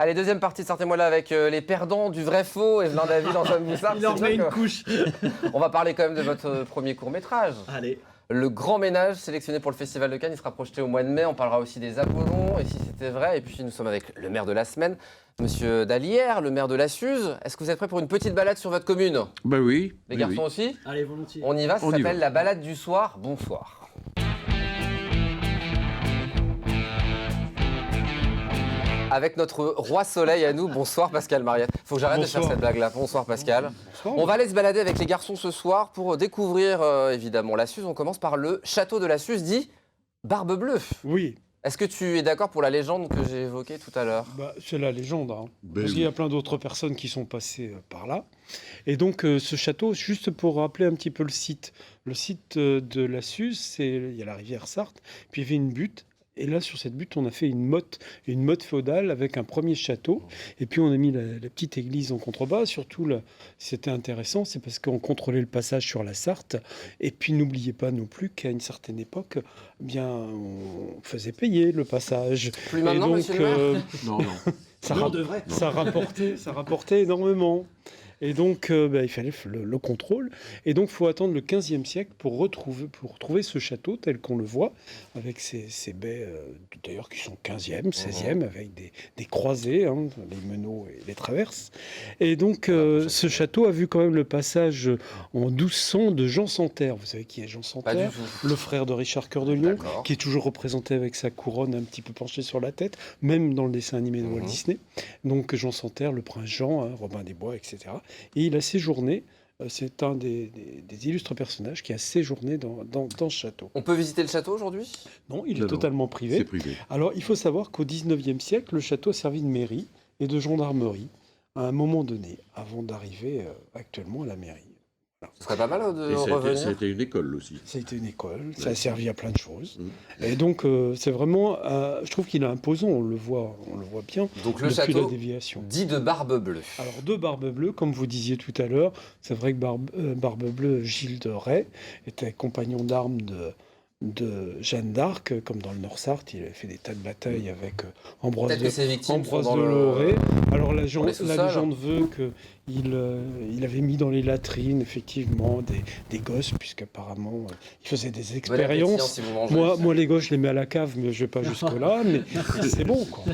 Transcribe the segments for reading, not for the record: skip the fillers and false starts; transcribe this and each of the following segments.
Allez, deuxième partie de Sortez-moi là avec les perdants du vrai faux, Evelyn David, Antoine Boussard. Il en met une couche. On va parler quand même de votre premier court-métrage. Allez. Le Grand Ménage, sélectionné pour le Festival de Cannes, il sera projeté au mois de mai. On parlera aussi des Apollons, et si c'était vrai. Et puis nous sommes avec le maire de la semaine, Monsieur Dallière, le maire de la Suze. Est-ce que vous êtes prêts pour une petite balade sur votre commune? Ben oui. Les garçons aussi? Allez, volontiers. On y va, ça On y s'appelle va. la balade du soir. Bonsoir. Avec notre roi soleil à nous. Bonsoir Pascal Mariette. Faut que j'arrête de faire cette blague-là. Bonsoir Pascal. Bonsoir. On va aller se balader avec les garçons ce soir pour découvrir évidemment la Suze. On commence par le château de la Suze dit Barbe Bleue. Oui, Est-ce que tu es d'accord pour la légende que j'ai évoquée tout à l'heure? c'est la légende. Hein. Ben Parce oui. qu'il y a plein d'autres personnes qui sont passées par là. Et donc, ce château, juste pour rappeler un petit peu le site de la Suze, il y a la rivière Sarthe, puis il y avait une butte. Et là, sur cette butte, on a fait une motte féodale avec un premier château. Et puis, on a mis la petite église en contrebas. Surtout, c'était intéressant, c'est parce qu'on contrôlait le passage sur la Sarthe. Et puis, n'oubliez pas non plus qu'à une certaine époque, eh bien, on faisait payer le passage. Plus maintenant, Et donc, monsieur le maire Non, non. Non, de vrai. ça rapportait énormément. Et donc, il fallait le contrôle. Et donc, il faut attendre le 15e siècle pour retrouver ce château tel qu'on le voit, avec ces baies, d'ailleurs, qui sont 15e, 16e, avec des croisées, hein, les meneaux et les traverses. Et donc, ce château a vu quand même le passage en 1200 de Jean Santerre. Vous savez qui est Jean Pas du Santerre? tout. Le frère de Richard Cœur de Lion, D'accord. qui est toujours représenté avec sa couronne un petit peu penchée sur la tête, même dans le dessin animé de Walt Disney. Donc Jean Santerre, le prince Jean, hein, Robin des Bois, etc. Et il a séjourné, c'est un des illustres personnages qui a séjourné dans ce château. On peut visiter le château aujourd'hui? Non, il est Non, totalement C'est privé. privé. Alors il faut savoir qu'au 19e siècle, le château a servi de mairie et de gendarmerie à un moment donné, avant d'arriver actuellement à la mairie. Ce serait pas mal de Et ça a revenir. été une école aussi. Ça a été une école, ça a servi à plein de choses. Mmh. Et donc, c'est vraiment, je trouve qu'il est imposant, on le voit bien, Donc le depuis la château déviation. dit de Barbe Bleue. Alors, de Barbe Bleue, comme vous disiez tout à l'heure, c'est vrai que Barbe Bleue, Gilles de Rais, était compagnon d'armes de Jeanne d'Arc, comme dans le Nord-Sarthe, il avait fait des tas de batailles avec Ambroise Peut-être que ses victimes sont Ambroise dans de le... Loré. Alors la les sous-sols. légende veut qu'il avait mis dans les latrines effectivement des gosses, puisqu'apparemment il faisait des Bon appétit, hein, expériences. si vous mangez. Moi, les gosses, je les mets à la cave, mais je vais pas jusque-là, mais c'est bon, quoi.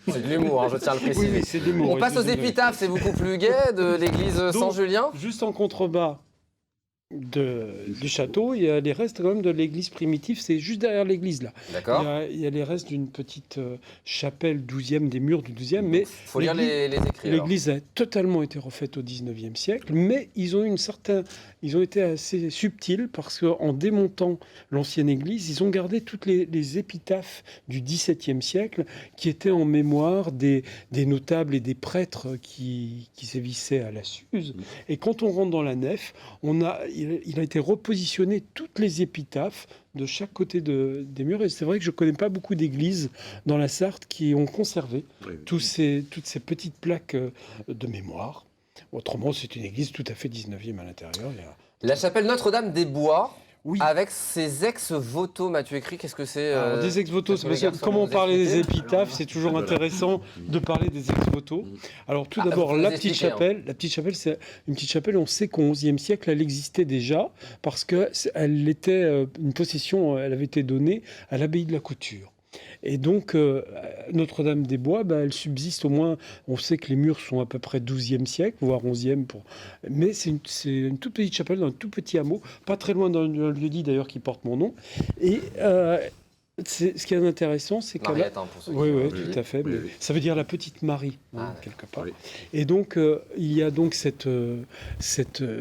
C'est de l'humour, hein, je tiens à le préciser. Oui, c'est des mots. On passe aux épitaphes, c'est beaucoup plus gai de l'église Saint-Julien. Juste en contrebas du château, il y a les restes quand même de l'église primitive, c'est juste derrière l'église, là. D'accord. Il y a les restes d'une petite chapelle 12e, des murs du 12e, mais Faut lire les écrits. alors. l'église a totalement été refaite au 19e siècle, mais ils ont été assez subtils parce qu'en démontant l'ancienne église, ils ont gardé toutes les épitaphes du XVIIe siècle qui étaient en mémoire des notables et des prêtres qui sévissaient à la Suze. Et quand on rentre dans la nef, il a été repositionné toutes les épitaphes de chaque côté des murs. Et c'est vrai que je ne connais pas beaucoup d'églises dans la Sarthe qui ont conservé Oui, oui. toutes ces petites plaques de mémoire. Autrement, c'est une église tout à fait 19e à l'intérieur. La chapelle Notre-Dame des Bois, Oui. avec ses ex-voto, m'as-tu écrit? Qu'est-ce que c'est Alors, des ex-votos, est-ce que les c'est parce que garçons comme vont on nous parlait des expliquer épitaphes, c'est toujours Voilà. intéressant de parler des ex-votos. Alors tout Ah, d'abord, faut nous la petite expliquer, hein. chapelle. La petite chapelle, c'est une petite chapelle, on sait qu'au XIe siècle, elle existait déjà, parce qu'elle était une possession, elle avait été donnée à l'abbaye de la Couture. Et donc, Notre-Dame des Bois, elle subsiste au moins, on sait que les murs sont à peu près 12e siècle, voire 11e. Mais c'est une toute petite chapelle dans un tout petit hameau, pas très loin d'un lieu-dit d'ailleurs qui porte mon nom. Et ce qui est intéressant, c'est qu'elle a... Mariette, hein, pour ceux qui Oui, ont- tout à fait. Oui, mais oui. ça veut dire la petite Marie, Ah, quelque part. Oui. Et donc, il y a donc cette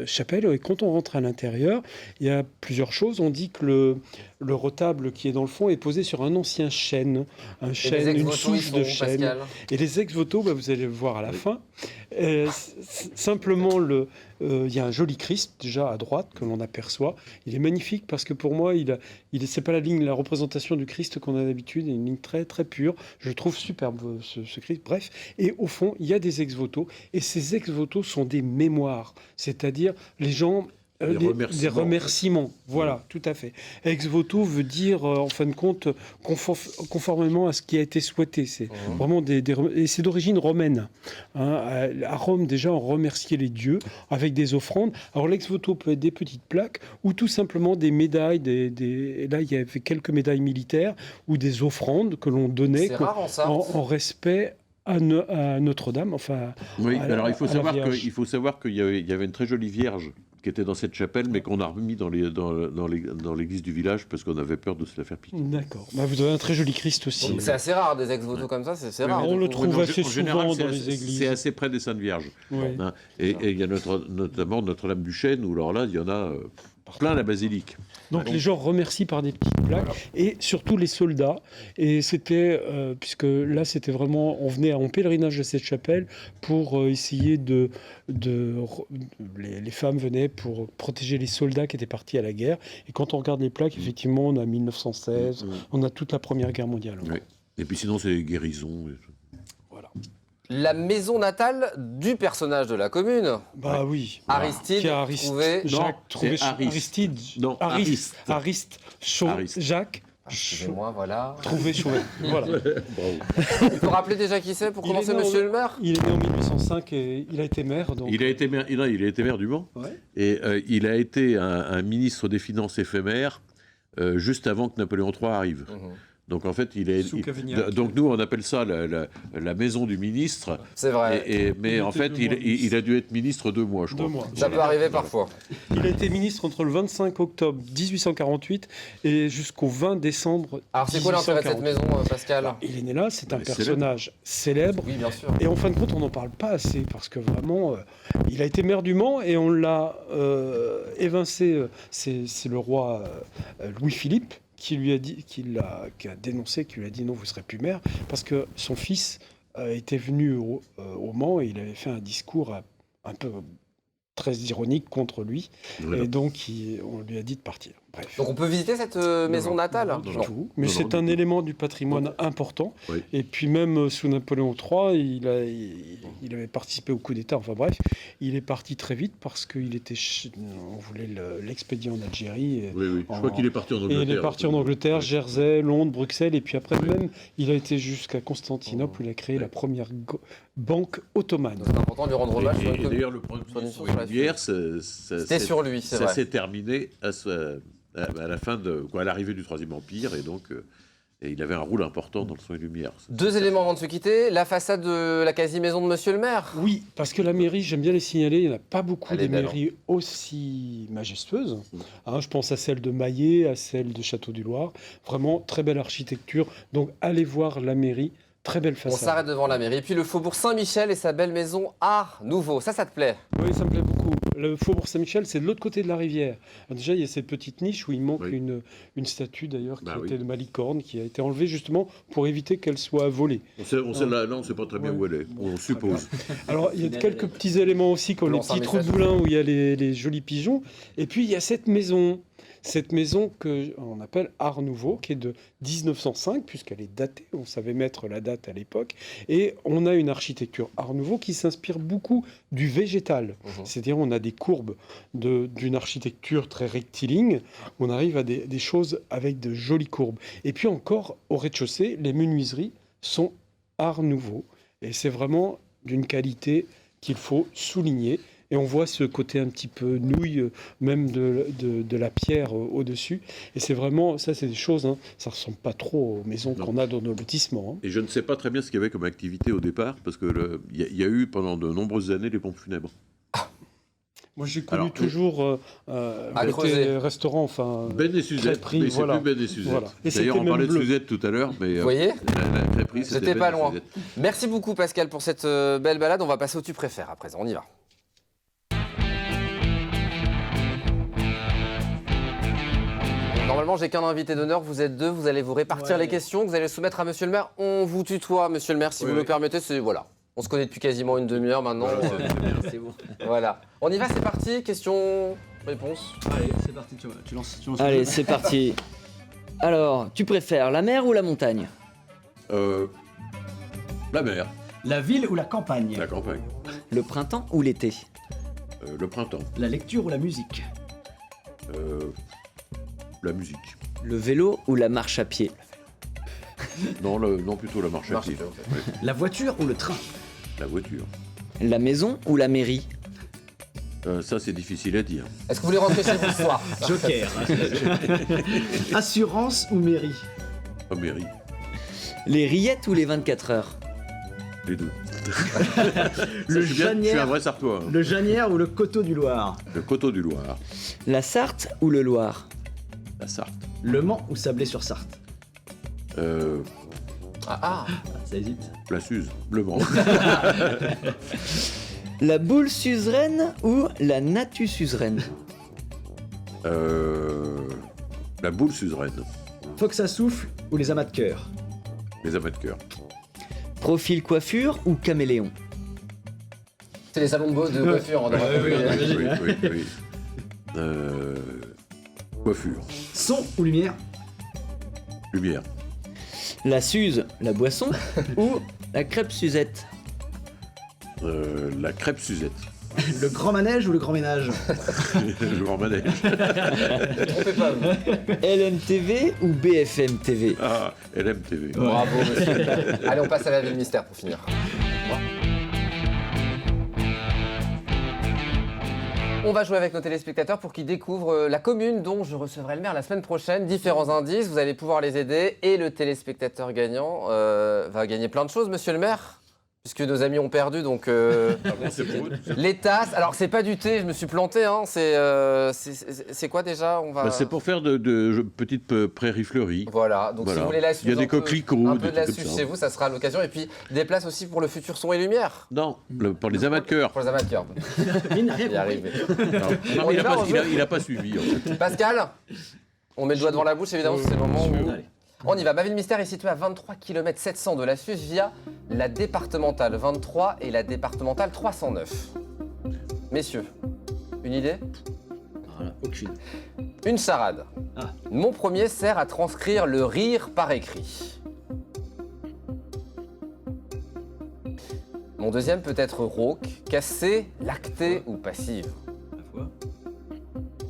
chapelle. Et quand on rentre à l'intérieur, il y a plusieurs choses. On dit que le retable qui est dans le fond est posé sur un ancien chêne. Un Et les chêne, une ex-votos, ils souche sont de où, chêne. Pascal? Et les ex-votos, vous allez le voir à la Oui. fin. Simplement, il y a un joli Christ, déjà à droite, que l'on aperçoit. Il est magnifique parce que pour moi, c'est pas la représentation du Christ qu'on a d'habitude, il y a une ligne très, très pure. Je trouve superbe ce Christ. Bref, et au fond, il y a des ex-votos. Et ces ex-votos sont des mémoires. C'est-à-dire, les gens des remerciements. Voilà, tout à fait. Ex voto veut dire, en fin de compte, conformément à ce qui a été souhaité. C'est vraiment et c'est d'origine romaine. Hein. À Rome, déjà, on remerciait les dieux avec des offrandes. Alors, l'ex voto peut être des petites plaques ou tout simplement des médailles. Et là, il y avait quelques médailles militaires ou des offrandes que l'on donnait en respect à Notre-Dame. Enfin, oui, alors il faut savoir qu'il y avait une très jolie vierge qui était dans cette chapelle, mais qu'on a remis dans l'église du village parce qu'on avait peur de se la faire piquer. D'accord. Bah, vous avez un très joli Christ aussi. C'est assez rare des ex-voto comme ça, c'est rare. On le trouve assez souvent général, dans les églises. C'est assez près des Saintes Vierges. Oui. Hein. Et il y a notamment Notre-Dame du Chêne, où alors là, il y en a plein la basilique. Donc les gens remercient par des petites plaques, et surtout les soldats. Et c'était, puisque là c'était vraiment, on venait en pèlerinage à cette chapelle pour essayer les femmes venaient pour protéger les soldats qui étaient partis à la guerre. Et quand on regarde les plaques, effectivement, on a 1916, on a toute la Première Guerre mondiale. Oui. Et puis sinon, c'est guérison. Voilà. La maison natale du personnage de la commune. Bah oui. Aristide, Aristide. Non, Ariste. Jacques. Excusez-moi, voilà. Trouvé Chauvet. Voilà. Il faut rappeler déjà qui c'est pour commencer, monsieur le maire. Il est né en 1805 et il a été maire. Donc... Il a été maire du Mans. Ouais. Et il a été un ministre des Finances éphémère juste avant que Napoléon III arrive. Donc en fait, donc nous on appelle ça la maison du ministre. C'est vrai. Mais en fait, il a dû être ministre 2 mois, je crois. 2 mois. Ça peut arriver parfois. Il a été ministre entre le 25 octobre 1848 et jusqu'au 20 décembre. Alors c'est quoi l'intérêt de cette maison, Pascal? Alors, il est né là, c'est un personnage célèbre. Oui, bien sûr. Et en fin de compte, on n'en parle pas assez parce que vraiment, il a été maire du Mans et on l'a évincé. C'est le roi Louis-Philippe qui lui a dit, qui a dénoncé, qui lui a dit non, vous serez plus maire, parce que son fils était venu au Mans et il avait fait un discours un peu très ironique contre lui, et donc on lui a dit de partir. Bref. Donc on peut visiter cette maison natale? Non, tout. Mais c'est un élément du patrimoine important. Oui. Et puis même sous Napoléon III, il avait participé au coup d'État. Enfin bref, il est parti très vite parce qu'il était, on voulait l'expédier en Algérie. Oui. Je crois qu'il est parti en Angleterre. Et il est parti en Angleterre, Jersey, Londres, Bruxelles, et puis après même, il a été jusqu'à Constantinople où il a créé la première banque ottomane. C'est important de lui rendre hommage. Et d'ailleurs, le problème sur les Lumières, c'était sur lui, c'est vrai. Ça s'est terminé à la fin à l'arrivée du Troisième Empire, et donc et il avait un rôle important dans le son et lumière. 2 éléments avant de se quitter. La façade de la quasi-maison de monsieur le maire. Oui, parce que la mairie, j'aime bien les signaler, il n'y en a pas beaucoup de mairies aussi majestueuses. Hein, je pense à celle de Maillet, à celle de Château-du-Loir. Vraiment, très belle architecture. Donc, allez voir la mairie. Très belle façade. On s'arrête devant la mairie. Et puis le Faubourg Saint-Michel et sa belle maison Art Nouveau. Ça te plaît? Oui, ça me plaît beaucoup. Le Faubourg Saint-Michel, c'est de l'autre côté de la rivière. Alors déjà, il y a cette petite niche où il manque une statue d'ailleurs qui était de Malicorne, qui a été enlevée justement pour éviter qu'elle soit volée. Là, on ne sait pas très bien où elle est, on suppose. Alors, il y a quelques petits éléments aussi, comme les petits trous de boulin où il y a les jolis pigeons. Et puis, il y a cette maison qu'on appelle Art Nouveau, qui est de 1905, puisqu'elle est datée, on savait mettre la date à l'époque, et on a une architecture Art Nouveau qui s'inspire beaucoup du végétal. C'est-à-dire on a des courbes d'une architecture très rectiligne, on arrive à des choses avec de jolies courbes. Et puis encore, au rez-de-chaussée, les menuiseries sont Art Nouveau, et c'est vraiment d'une qualité qu'il faut souligner. Et on voit ce côté un petit peu nouille, même de la pierre au-dessus. Et c'est vraiment, ça c'est des choses, hein, ça ne ressemble pas trop aux maisons qu'on a dans nos lotissements. Hein. Et je ne sais pas très bien ce qu'il y avait comme activité au départ, parce qu'il y a eu pendant de nombreuses années les pompes funèbres. Moi j'ai connu toujours côté restaurant, enfin... Ben et Suzette, mais c'est plus Ben et Suzette. Voilà. D'ailleurs on parlait de Suzette tout à l'heure, mais... Vous voyez la crêperie, c'était pas loin. Merci beaucoup Pascal pour cette belle balade. On va passer au Tu préfères à présent, on y va. Normalement, j'ai qu'un invité d'honneur, vous êtes 2, vous allez vous répartir les questions, vous allez soumettre à monsieur le maire. On vous tutoie, monsieur le maire, si vous le permettez. Voilà. On se connaît depuis quasiment une demi-heure maintenant. C'est bon. Voilà. On y va, c'est parti. Question-réponse. Allez, c'est parti, tu lances. Allez, c'est parti. Alors, tu préfères la mer ou la montagne? La mer. La ville ou la campagne? La campagne. Le printemps ou l'été? Le printemps. La lecture ou la musique? La musique. Le vélo ou la marche à pied? Non, plutôt la marche à pied. Ouais. La voiture ou le train? La voiture. La maison ou la mairie? Ça, c'est difficile à dire. Est-ce que vous voulez rentrer chez vous ce soir? Joker. Assurance ou mairie? Pas mairie. Les rillettes ou les 24 heures? Les deux. Le Je suis un Janière, vrai Sartois. le Janière ou le Coteau du Loir? Le coteau du Loir. La Sarthe ou le Loir? La Sarthe. Le Mans ou Sablé-sur-Sarthe? Ah, Ça hésite. La Suze. Le Mans. La boule suzeraine ou la natu suzeraine? La boule suzeraine. Fox à souffle ou les amas de cœur? Les amas de cœur. Profil coiffure ou caméléon? c'est les salons de Beauce de coiffure. On devrait Oui. Coiffure. Son ou lumière? Lumière. La Suze, la boisson ou la crêpe Suzette? La crêpe Suzette. Le grand manège ou le grand ménage? Le grand manège. Ne trompez pas. Vous. LMTV ou BFM TV? Ah, LMTV. Bravo, monsieur. Allez, on passe à la ville mystère pour finir. On va jouer avec nos téléspectateurs pour qu'ils découvrent la commune dont je recevrai le maire la semaine prochaine. Différents indices, vous allez pouvoir les aider. Et le téléspectateur gagnant va gagner plein de choses, monsieur le maire. Puisque nos amis ont perdu, donc les tasses. Alors c'est pas du thé, je me suis planté. Hein. C'est quoi déjà? On va. C'est pour faire de petites prairies fleuries. Voilà. Donc si vous voulez la suce, il y a des coquelicots, un peu de la trucs comme suce ça. chez vous, ça sera l'occasion. Et puis des places aussi pour le futur son et lumière. Non, pour les amas de cœur. Pour les amateurs. Mine, rien Y arriver. Non, On y mais va, on joue. il a pas suivi en fait. Pascal, on met le doigt devant la bouche évidemment, c'est le moment où. Allez. On y va. Ma ville mystère est située à 23 km 700 de la Suze via la départementale 23 et la départementale 309. Messieurs, une idée? Voilà, aucune. Une charade. Ah. Mon premier sert à transcrire le rire par écrit. Mon deuxième peut être rauque, cassé, lacté ou passive. La fois.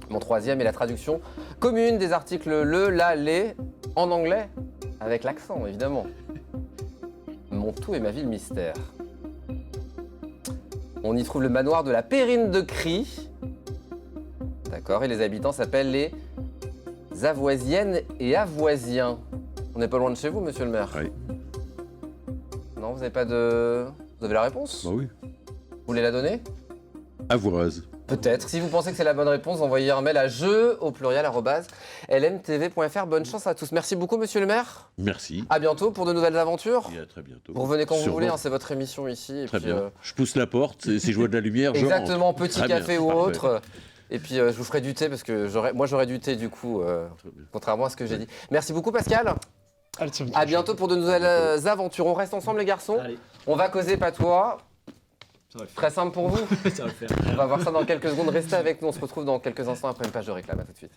Mon troisième est la traduction commune des articles le, la, les, en anglais, avec l'accent évidemment. Mon tout est ma ville mystère. On y trouve le manoir de la Périne de Cry. D'accord, et les habitants s'appellent les Avoisiennes et Avoisiens. On n'est pas loin de chez vous, monsieur le maire? Oui. Non, vous n'avez pas de... Vous avez la réponse? Bah oui. Vous voulez la donner? Avoise. Peut-être. Si vous pensez que c'est la bonne réponse, envoyez un mail à jeu@lmtv.fr. Bonne chance à tous. Merci beaucoup, monsieur le maire. Merci. À bientôt pour de nouvelles aventures. Et à très bientôt. Vous revenez quand vous Sûrement. voulez, hein, c'est votre émission ici. Et Très puis, bien. Je pousse la porte, si je vois de la lumière, je exactement, rentre. petit Très café bien, ou parfait. autre. Et puis je vous ferai du thé parce que j'aurais du thé du coup, Très bien. contrairement à ce que j'ai dit. Merci beaucoup Pascal. Allez, ça me À bientôt pour de nouvelles aventures. On reste ensemble les garçons. Allez, On va causer patois. ça va le faire. Très simple pour vous. Ça va le faire. On va voir ça dans quelques secondes. Restez avec nous. On se retrouve dans quelques instants après une page de réclame. À tout de suite.